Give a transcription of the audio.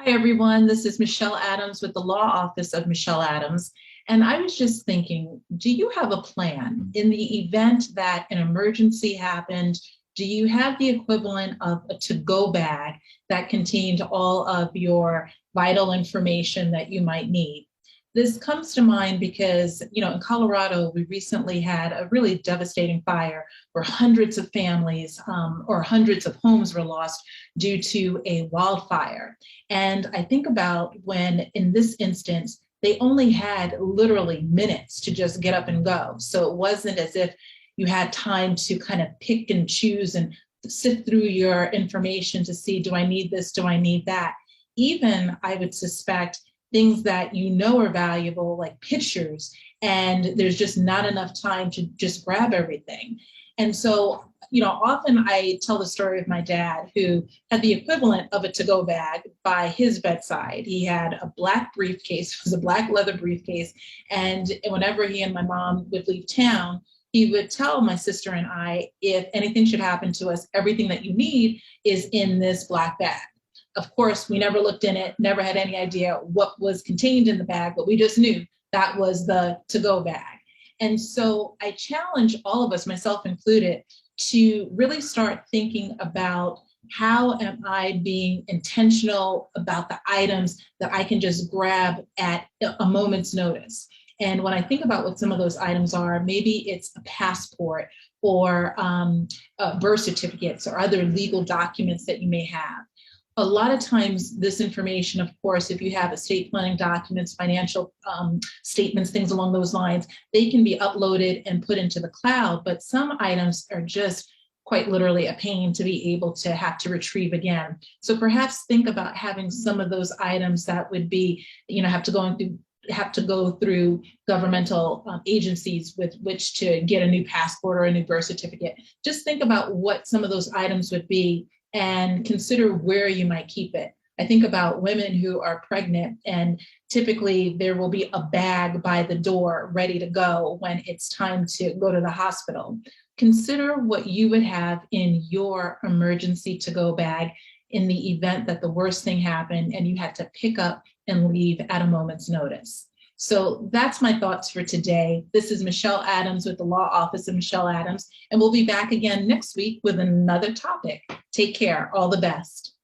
Hi, everyone. This is Michelle Adams with the Law Office of Michelle Adams. And I was just thinking, do you have a plan in the event that an emergency happened? Do you have the equivalent of a to-go bag that contained all of your vital information that you might need? This comes to mind because, in Colorado, we recently had a really devastating fire where hundreds of families or hundreds of homes were lost due to a wildfire. And I think about when, in this instance, they only had literally minutes to just get up and go. So it wasn't as if you had time to kind of pick and choose and sift through your information to see, do I need this? Do I need that? Even I would suspect things that you know are valuable, like pictures, and there's just not enough time to just grab everything. And so, often I tell the story of my dad who had the equivalent of a to-go bag by his bedside. He had a black briefcase, it was a black leather briefcase. And whenever he and my mom would leave town, he would tell my sister and I, if anything should happen to us, everything that you need is in this black bag. Of course, we never looked in it, never had any idea what was contained in the bag, but we just knew that was the to-go bag. And so I challenge all of us, myself included, to really start thinking about how am I being intentional about the items that I can just grab at a moment's notice. And when I think about what some of those items are, maybe it's a passport or birth certificates or other legal documents that you may have. A lot of times this information, of course, if you have estate planning documents, financial statements, things along those lines, they can be uploaded and put into the cloud, but some items are just quite literally a pain to be able to have to retrieve again. So perhaps think about having some of those items that would be, have to go through governmental agencies with which to get a new passport or a new birth certificate. Just think about what some of those items would be and consider where you might keep it. I think about women who are pregnant, and typically there will be a bag by the door ready to go when it's time to go to the hospital. Consider what you would have in your emergency to-go bag in the event that the worst thing happened and you had to pick up and leave at a moment's notice. So that's my thoughts for today. This is Michelle Adams with the Law Office of Michelle Adams, and we'll be back again next week with another topic. Take care. All the best.